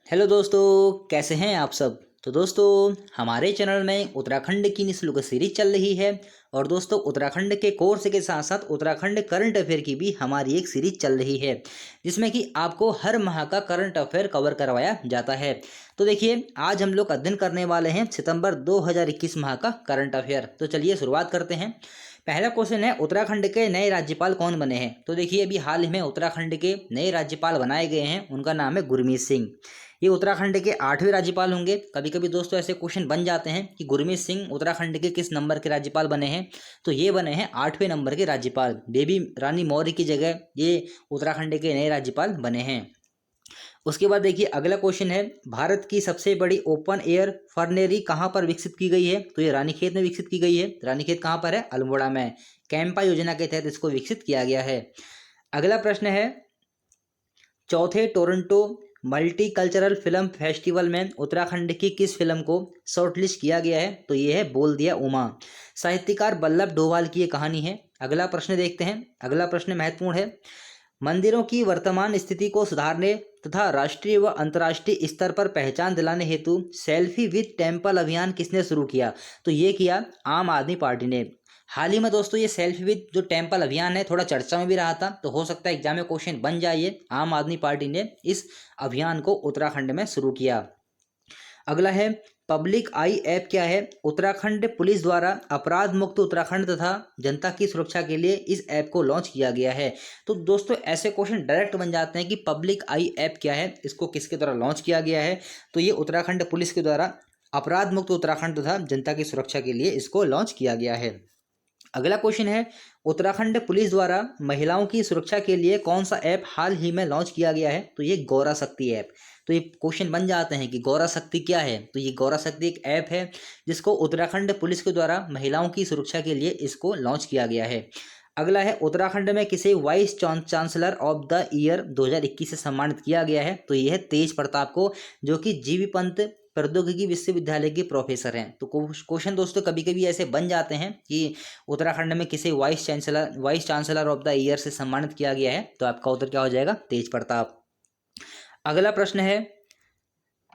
Hello दोस्तों, कैसे हैं आप सब। तो दोस्तों, हमारे चैनल में उत्तराखंड की निस्लों की सीरीज चल रही है। और दोस्तों, उत्तराखंड के कोर्स के साथ साथ उत्तराखंड करंट अफेयर की भी हमारी एक सीरीज चल रही है, जिसमें कि आपको हर माह का करंट अफेयर कवर करवाया जाता है। तो देखिए, आज हम लोग अध्ययन करने वाले हैं सितंबर 2021 माह का करंट अफेयर। तो चलिए शुरुआत करते हैं। पहला क्वेश्चन है, उत्तराखंड के नए राज्यपाल कौन बने हैं। तो देखिए, अभी हाल ही में उत्तराखंड के नए राज्यपाल बनाए गए हैं, उनका नाम है गुरमीत सिंह। ये उत्तराखंड के 8वें राज्यपाल होंगे। कभी कभी दोस्तों ऐसे क्वेश्चन बन जाते हैं कि गुरमीत सिंह उत्तराखंड के किस नंबर के राज्यपाल बने हैं। तो ये बने हैं 8वें नंबर के राज्यपाल। बेबी रानी मौर्य की जगह ये उत्तराखंड के नए राज्यपाल बने हैं। उसके बाद देखिए, अगला क्वेश्चन है, भारत की सबसे बड़ी ओपन एयर फर्नेरी कहाँ पर विकसित की गई है। तो ये रानीखेत में विकसित की गई है। रानीखेत कहाँ पर है? अल्मोड़ा में। कैंपा योजना के तहत इसको विकसित किया गया है। अगला प्रश्न है, चौथे Toronto multi cultural film festival में उत्तराखंड की किस फिल्म को शॉर्टलिस्ट किया गया है। तो ये है बोल दिया उमा। साहित्यकार वल्लभ डोभाल की ये कहानी है। अगला प्रश्न देखते हैं। अगला प्रश्न महत्वपूर्ण है, मंदिरों की वर्तमान स्थिति को सुधारने तथा राष्ट्रीय व अंतर्राष्ट्रीय स्तर पर पहचान दिलाने हेतु सेल्फी विद टेम्पल अभियान किसने शुरू किया। तो ये किया आम आदमी पार्टी ने। हाल ही में दोस्तों ये सेल्फी विद जो टेम्पल अभियान है थोड़ा चर्चा में भी रहा था, तो हो सकता है एग्जाम में क्वेश्चन बन जाए। ये आम आदमी पार्टी ने इस अभियान को उत्तराखंड में शुरू किया। अगला है, पब्लिक आई ऐप क्या है। उत्तराखंड पुलिस द्वारा अपराध मुक्त उत्तराखंड तथा जनता की सुरक्षा के लिए इस ऐप को लॉन्च किया गया है। तो दोस्तों ऐसे क्वेश्चन डायरेक्ट बन जाते हैं कि पब्लिक आई ऐप क्या है, इसको किसके द्वारा लॉन्च किया गया है। तो ये उत्तराखंड पुलिस के द्वारा अपराध मुक्त उत्तराखंड तथा जनता की सुरक्षा के लिए इसको लॉन्च किया गया है। अगला क्वेश्चन है, उत्तराखंड पुलिस द्वारा महिलाओं की सुरक्षा के लिए कौन सा ऐप हाल ही में लॉन्च किया गया है। तो ये गौरा शक्ति ऐप। तो ये क्वेश्चन बन जाते हैं कि गौरा शक्ति क्या है। तो ये गौरा शक्ति एक ऐप है जिसको उत्तराखंड पुलिस के द्वारा महिलाओं की सुरक्षा के लिए इसको लॉन्च किया गया है। अगला है, उत्तराखंड में किसे vice chancellor of the year 2021 से सम्मानित किया गया है। तो ये है तेज प्रताप को, जो कि जीबी पंत प्रौद्योगिकी विश्वविद्यालय के प्रोफेसर हैं। तो क्वेश्चन दोस्तों कभी कभी ऐसे बन जाते हैं कि उत्तराखंड में किसे vice chancellor of the year से सम्मानित किया गया है। तो आपका उत्तर क्या हो जाएगा? तेज प्रताप। अगला प्रश्न है,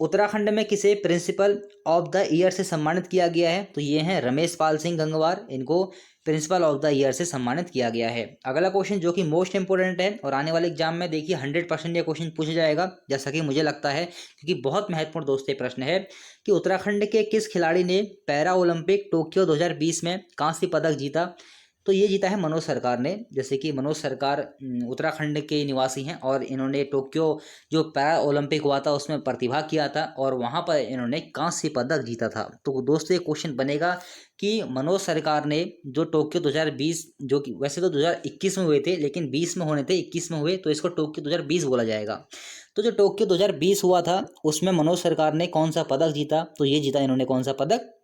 उत्तराखंड में किसे प्रिंसिपल ऑफ द ईयर से सम्मानित किया गया है। तो ये हैं रमेश पाल सिंह गंगवार, इनको प्रिंसिपल ऑफ द ईयर से सम्मानित किया गया है। अगला क्वेश्चन जो कि मोस्ट इंपोर्टेंट है और आने वाले एग्जाम में देखिए 100% ये क्वेश्चन पूछा जाएगा, जैसा कि मुझे लगता है, क्योंकि बहुत महत्वपूर्ण दोस्त ये प्रश्न है कि उत्तराखंड के किस खिलाड़ी ने पैरा ओलंपिक टोक्यो 2020 में कांस्य पदक जीता। तो ये जीता है मनोज सरकार ने। जैसे कि मनोज सरकार उत्तराखंड के निवासी हैं और इन्होंने टोक्यो जो पैरा ओलंपिक हुआ था उसमें प्रतिभाग किया था और वहाँ पर इन्होंने कांस्य पदक जीता था। तो दोस्तों ये क्वेश्चन बनेगा कि मनोज सरकार ने जो टोक्यो 2020, जो कि वैसे तो 2021 में हुए थे लेकिन 20 में होने थे, 21 में हुए, तो इसको टोक्यो 2020 बोला जाएगा। तो जो टोक्यो 2020 हुआ था उसमें मनोज सरकार ने कौन सा पदक जीता। तो ये जीता इन्होंने कौन सा पदक?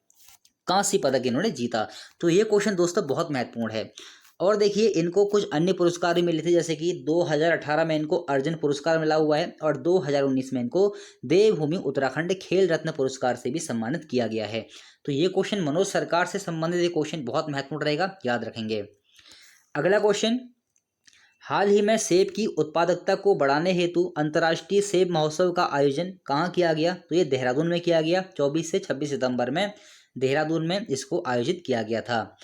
कांस्य पदक इन्होंने जीता। तो ये क्वेश्चन दोस्तों बहुत महत्वपूर्ण है। और देखिए, इनको कुछ अन्य पुरस्कार भी मिले थे, जैसे कि 2018 में इनको अर्जुन पुरस्कार मिला हुआ है और 2019 में इनको देवभूमि उत्तराखंड खेल रत्न पुरस्कार से भी सम्मानित किया गया है। तो ये क्वेश्चन मनोज सरकार से संबंधित ये क्वेश्चन बहुत महत्वपूर्ण रहेगा, याद रखेंगे। अगला क्वेश्चन, हाल ही में सेब की उत्पादकता को बढ़ाने हेतु अंतर्राष्ट्रीय सेब महोत्सव का आयोजन कहाँ किया गया। तो ये देहरादून में किया गया। 24 से 26 सितंबर में देहरादून में इसको आयोजित किया गया था।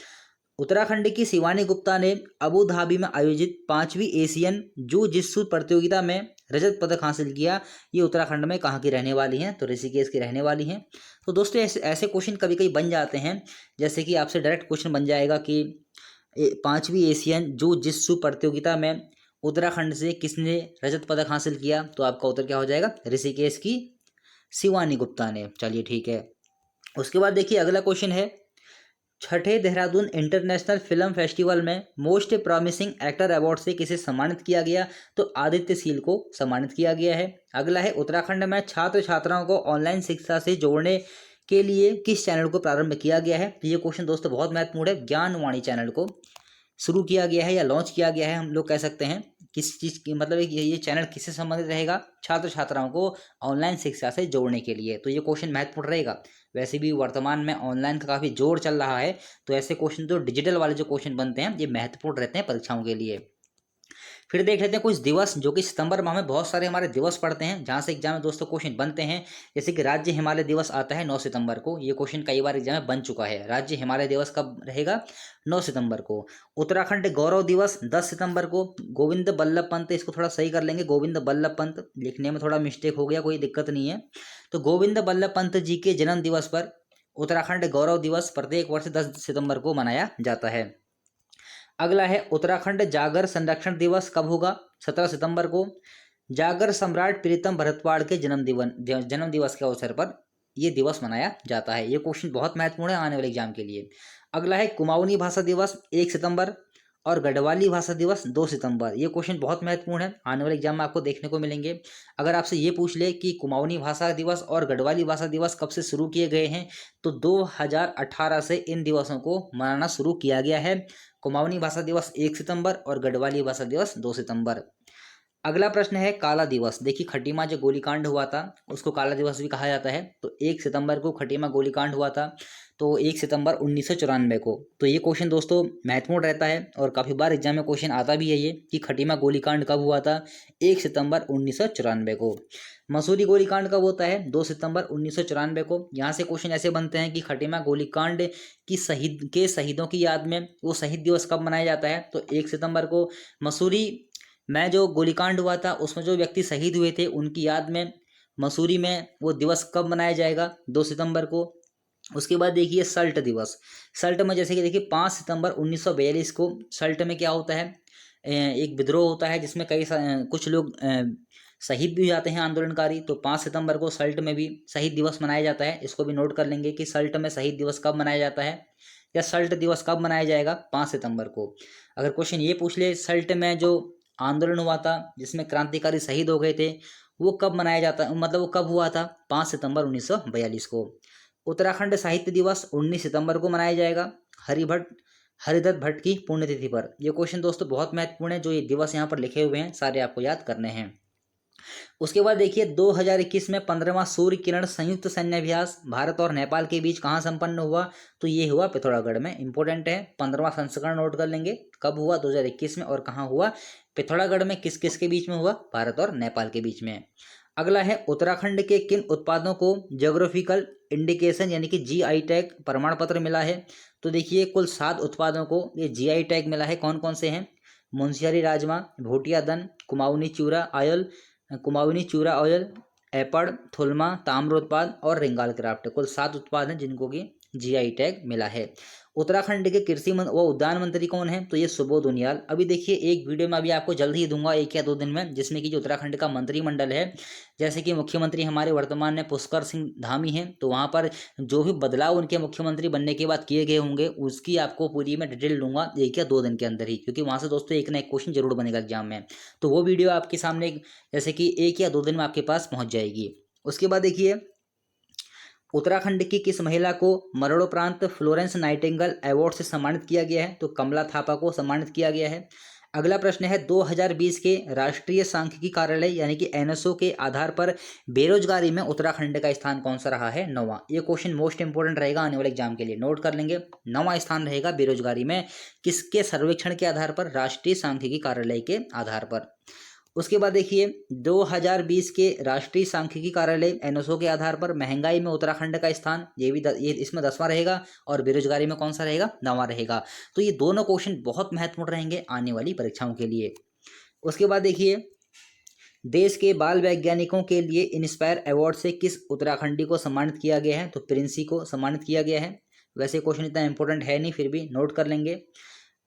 उत्तराखंड की शिवानी गुप्ता ने अबू धाबी में आयोजित 5वीं एशियन जू जित्सु प्रतियोगिता में रजत पदक हासिल किया। ये उत्तराखंड में कहाँ की रहने वाली हैं? तो ऋषिकेश की रहने वाली हैं। तो दोस्तों ऐसे क्वेश्चन कभी कभी बन जाते हैं, जैसे कि आपसे डायरेक्ट क्वेश्चन बन जाएगा कि 5वीं एशियन जू जित्सु प्रतियोगिता में उत्तराखंड से किसने रजत पदक हासिल किया। तो आपका उत्तर क्या हो जाएगा? ऋषिकेश की शिवानी गुप्ता ने। चलिए ठीक है। उसके बाद देखिए, अगला क्वेश्चन है, छठे देहरादून इंटरनेशनल फिल्म फेस्टिवल में मोस्ट प्रॉमिसिंग एक्टर अवार्ड से किसे सम्मानित किया गया। तो आदित्य सील को सम्मानित किया गया है। अगला है, उत्तराखंड में छात्र छात्राओं को ऑनलाइन शिक्षा से जोड़ने के लिए किस चैनल को प्रारंभ किया गया है। तो ये क्वेश्चन दोस्तों बहुत महत्वपूर्ण है। ज्ञानवाणी चैनल को शुरू किया गया है या लॉन्च किया गया है, हम लोग कह सकते हैं। किस चीज़ की मतलब ये चैनल किससे संबंधित रहेगा? छात्र छात्राओं को ऑनलाइन शिक्षा से जोड़ने के लिए। तो ये क्वेश्चन महत्वपूर्ण रहेगा। वैसे भी वर्तमान में ऑनलाइन का काफ़ी जोर चल रहा है, तो ऐसे क्वेश्चन जो डिजिटल वाले जो क्वेश्चन बनते हैं ये महत्वपूर्ण रहते हैं परीक्षाओं के लिए। फिर देख लेते हैं कुछ दिवस जो कि सितंबर माह में बहुत सारे हमारे दिवस पड़ते हैं, जहाँ से एग्जाम में दोस्तों क्वेश्चन बनते हैं। जैसे कि राज्य हिमालय दिवस आता है 9 सितंबर को, ये क्वेश्चन कई बार एग्जाम में बन चुका है। राज्य हिमालय दिवस कब रहेगा? 9 सितंबर को। उत्तराखंड गौरव दिवस 10 सितंबर को। गोविंद बल्लभ पंत, इसको थोड़ा सही कर लेंगे, गोविंद बल्लभ पंत, लिखने में थोड़ा मिस्टेक हो गया, कोई दिक्कत नहीं है। तो गोविंद बल्लभ पंत जी के जन्म दिवस पर उत्तराखंड गौरव दिवस प्रत्येक वर्ष 10 सितंबर को मनाया जाता है। अगला है उत्तराखंड जागर संरक्षण दिवस कब होगा? 17 सितंबर को। जागर सम्राट प्रीतम भरतवाड़ के जन्म दिवस के अवसर पर यह दिवस मनाया जाता है। ये क्वेश्चन बहुत महत्वपूर्ण है आने वाले एग्जाम के लिए। अगला है कुमाऊनी भाषा दिवस 1 सितंबर और गढ़वाली भाषा दिवस 2 सितंबर। ये क्वेश्चन बहुत महत्वपूर्ण है, आने वाले एग्जाम में आपको देखने को मिलेंगे। अगर आपसे ये पूछ ले कि कुमाऊनी भाषा दिवस और गढ़वाली भाषा दिवस कब से शुरू किए गए हैं, तो 2018 से इन दिवसों को मनाना शुरू किया गया है। कुमाऊनी भाषा दिवस 1 सितंबर और गढ़वाली भाषा दिवस 2 सितंबर। अगला प्रश्न है काला दिवस। देखिए खटीमा जो गोलीकांड हुआ था उसको काला दिवस भी कहा जाता है। तो 1 सितंबर को खटीमा गोलीकांड हुआ था, तो 1 सितंबर 1994 को। तो ये क्वेश्चन दोस्तों महत्वपूर्ण रहता है और काफ़ी बार एग्जाम में क्वेश्चन आता भी है ये कि खटीमा गोलीकांड कब हुआ था? 1 सितंबर 1994 को। मसूरी गोलीकांड कब होता है? 2 सितंबर 1994 को। यहाँ से क्वेश्चन ऐसे बनते हैं कि खटीमा गोलीकांड की शहीदों की याद में वो शहीद दिवस कब मनाया जाता है? तो 1 सितंबर को। मसूरी में जो गोलीकांड हुआ था उसमें जो व्यक्ति शहीद हुए थे उनकी याद में मसूरी में वो दिवस कब मनाया जाएगा? 2 सितंबर को। उसके बाद देखिए सल्ट दिवस। सल्ट में जैसे कि देखिए 5 सितंबर 1942 को सल्ट में क्या होता है? एक विद्रोह होता है जिसमें कुछ लोग शहीद भी हो जाते हैं आंदोलनकारी। तो 5 सितंबर को सल्ट में भी शहीद दिवस मनाया जाता है। इसको भी नोट कर लेंगे कि सल्ट में शहीद दिवस कब मनाया जाता है या सल्ट दिवस कब मनाया जाएगा? 5 सितंबर को। अगर क्वेश्चन ये पूछ ले सल्ट में जो आंदोलन हुआ था जिसमें क्रांतिकारी शहीद हो गए थे वो कब मनाया जाता, मतलब वो कब हुआ था? 5 सितंबर 1942 को। उत्तराखंड साहित्य दिवस 19 सितंबर को मनाया जाएगा हरिदत्त भट्ट की पुण्यतिथि पर। ये क्वेश्चन दोस्तों बहुत महत्वपूर्ण है, जो ये दिवस यहाँ पर लिखे हुए हैं सारे आपको याद करने हैं। उसके बाद देखिए 2021 में 15वां सूर्य किरण संयुक्त सैन्याभ्यास भारत और नेपाल के बीच कहाँ संपन्न हुआ? तो ये हुआ पिथौरागढ़ में। इंपॉर्टेंट है, 15वां संस्करण नोट कर लेंगे। कब हुआ? 2021 में। और कहाँ हुआ? पिथौरागढ़ में। किस किस के बीच में हुआ? भारत और नेपाल के बीच में। अगला है उत्तराखंड के किन उत्पादों को ज्योग्राफिकल इंडिकेशन यानी कि जीआई टैग प्रमाण पत्र मिला है? तो देखिए कुल 7 उत्पादों को ये जीआई टैग मिला है। कौन कौन से हैं? मुंशियारी राजमा, भोटिया दन, कुमाऊनी चूरा ऑयल, एपड़, थुलमा, ताम्र उत्पाद और रिंगाल क्राफ्ट। कुल 7 उत्पाद हैं जिनको कि जीआई टैग मिला है। उत्तराखंड के कृषि व उद्यान मंत्री कौन है? तो ये सुबोध उनियाल। अभी देखिए एक वीडियो में अभी आपको जल्द ही दूंगा 1 या 2 दिन में, जिसमें कि जो उत्तराखंड का मंत्रिमंडल है, जैसे कि मुख्यमंत्री हमारे वर्तमान में पुष्कर सिंह धामी हैं, तो वहाँ पर जो भी बदलाव उनके मुख्यमंत्री बनने के बाद किए गए होंगे उसकी आपको पूरी मैं डिटेल दूंगा 1 या 2 दिन के अंदर ही, क्योंकि वहाँ से दोस्तों एक ना एक क्वेश्चन जरूर बनेगा एग्जाम में। तो वो वीडियो आपके सामने जैसे कि 1 या 2 दिन में आपके पास पहुँच जाएगी। उसके बाद देखिए उत्तराखंड की किस महिला को मरणोपरांत फ्लोरेंस नाइटिंगेल अवार्ड से सम्मानित किया गया है? तो कमला थापा को सम्मानित किया गया है। अगला प्रश्न है 2020 के राष्ट्रीय सांख्यिकी कार्यालय यानी कि एनएसओ के आधार पर बेरोजगारी में उत्तराखंड का स्थान कौन सा रहा है? 9वां। ये क्वेश्चन मोस्ट इंपोर्टेंट रहेगा आने वाले एग्जाम के लिए, नोट कर लेंगे। 9वां स्थान रहेगा बेरोजगारी में, किसके सर्वेक्षण के आधार पर? राष्ट्रीय सांख्यिकी कार्यालय के आधार पर। उसके बाद देखिए 2020 के राष्ट्रीय सांख्यिकी कार्यालय एनएसओ के आधार पर महंगाई में उत्तराखंड का स्थान, ये इसमें 10वां रहेगा और बेरोजगारी में कौन सा रहेगा? 9वां रहेगा। तो ये दोनों क्वेश्चन बहुत महत्वपूर्ण रहेंगे आने वाली परीक्षाओं के लिए। उसके बाद देखिए देश के बाल वैज्ञानिकों के लिए इंस्पायर अवार्ड से किस उत्तराखंडी को सम्मानित किया गया है? तो प्रिंसी को सम्मानित किया गया है। वैसे क्वेश्चन इतना इंपॉर्टेंट है नहीं, फिर भी नोट कर लेंगे।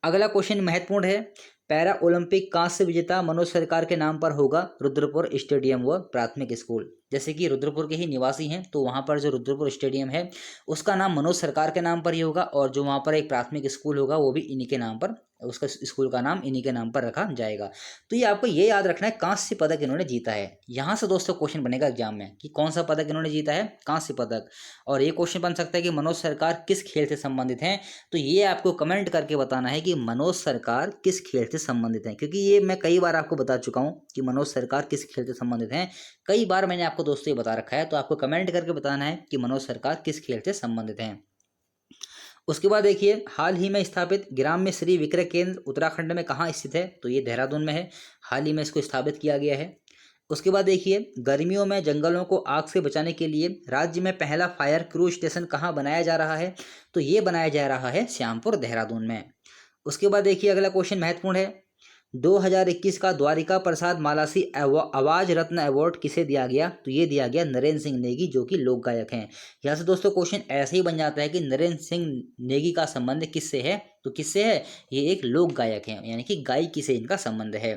अगला क्वेश्चन महत्वपूर्ण है, पैरा ओलंपिक कांस्य विजेता मनोज सरकार के नाम पर होगा रुद्रपुर स्टेडियम व प्राथमिक स्कूल। जैसे कि रुद्रपुर के ही निवासी हैं तो वहाँ पर जो रुद्रपुर स्टेडियम है उसका नाम मनोज सरकार के नाम पर ही होगा, और जो वहाँ पर एक प्राथमिक स्कूल होगा वो भी इन्हीं के नाम पर, उसका स्कूल का नाम इन्हीं के नाम पर रखा जाएगा। तो ये आपको ये याद रखना है कांस्य पदक इन्होंने जीता है। यहाँ से दोस्तों क्वेश्चन बनेगा एग्जाम में कि कौन सा पदक इन्होंने जीता है? कांस्य पदक। और ये क्वेश्चन बन सकता है कि मनोज सरकार किस खेल से संबंधित हैं? तो ये आपको कमेंट करके बताना है कि मनोज सरकार किस खेल से संबंधित हैं, क्योंकि ये मैं कई बार आपको बता चुका हूँ कि मनोज सरकार किस खेल से संबंधित हैं। कई बार मैंने आपको दोस्तों ये बता रखा है, तो आपको कमेंट करके बताना है कि मनोज सरकार किस खेल से संबंधित हैं। उसके बाद देखिए हाल ही में स्थापित ग्राम्य श्री विक्रय केंद्र उत्तराखंड में कहाँ स्थित है, तो ये देहरादून में है। हाल ही में इसको स्थापित किया गया है। उसके बाद देखिए गर्मियों में जंगलों को आग से बचाने के लिए राज्य में पहला फायर क्रू स्टेशन कहाँ बनाया जा रहा है, तो ये बनाया जा रहा है श्यामपुर देहरादून में। उसके बाद देखिए अगला क्वेश्चन महत्वपूर्ण है, 2021 का द्वारिका प्रसाद मालासी आवाज रत्न अवार्ड किसे दिया गया, तो ये दिया गया नरेंद्र सिंह नेगी जो कि लोक गायक हैं। यहाँ से दोस्तों क्वेश्चन ऐसे ही बन जाता है कि नरेंद्र सिंह नेगी का संबंध किससे है, तो किससे है, ये एक लोक गायक हैं, यानी कि गायकी से इनका संबंध है।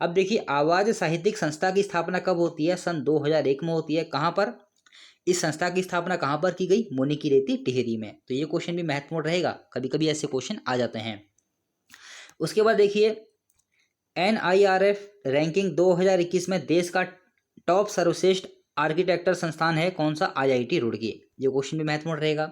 अब देखिए आवाज साहित्यिक संस्था की स्थापना कब होती है, सन 2001 में होती है। कहाँ पर, इस संस्था की स्थापना कहाँ पर की गई, मुनिकीरेती टिहरी में। तो ये क्वेश्चन भी महत्वपूर्ण रहेगा, कभी कभी ऐसे क्वेश्चन आ जाते हैं। उसके बाद देखिए NIRF रैंकिंग 2021 में देश का टॉप सर्वश्रेष्ठ आर्किटेक्चर संस्थान है कौन सा, IIT रुड़की। ये क्वेश्चन भी महत्वपूर्ण रहेगा।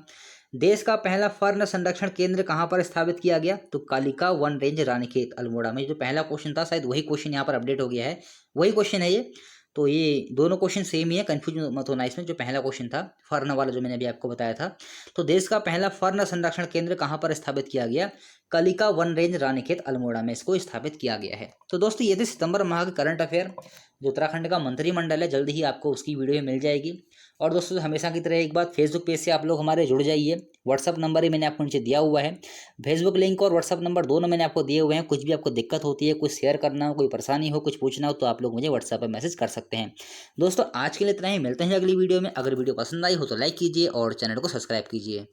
देश का पहला फर्ण संरक्षण केंद्र कहाँ पर स्थापित किया गया, तो कालिका वन रेंज रानीखेत अल्मोड़ा में। जो पहला क्वेश्चन था शायद वही क्वेश्चन यहाँ पर अपडेट हो गया है, वही क्वेश्चन है ये। तो ये दोनों क्वेश्चन सेम ही है, कंफ्यूज मत होना इसमें। जो पहला क्वेश्चन था फर्ण वाला जो मैंने अभी आपको बताया था, तो देश का पहला फर्ण संरक्षण केंद्र कहाँ पर स्थापित किया गया, कलिका वन रेंज रानीखेत अल्मोड़ा में इसको स्थापित किया गया है। तो दोस्तों ये थे सितंबर माह के करंट अफेयर। जो उत्तराखंड का मंत्रिमंडल है जल्द ही आपको उसकी वीडियो मिल जाएगी। और दोस्तों हमेशा की तरह एक बात, फेसबुक पेज से आप लोग हमारे जुड़ जाइए। व्हाट्सअप नंबर ही मैंने आपको नीचे दिया हुआ है, फेसबुक लिंक और व्हाट्सअप नंबर दोनों मैंने आपको दिए हुए हैं। कुछ भी आपको दिक्कत होती है, कुछ शेयर करना हो, कोई परेशानी हो, कुछ पूछना हो, तो आप लोग मुझे व्हाट्सएप पर मैसेज कर सकते हैं। दोस्तों आज के लिए इतना ही, मिलते हैं अगली वीडियो में। अगर वीडियो पसंद आई हो तो लाइक कीजिए और चैनल को सब्सक्राइब कीजिए।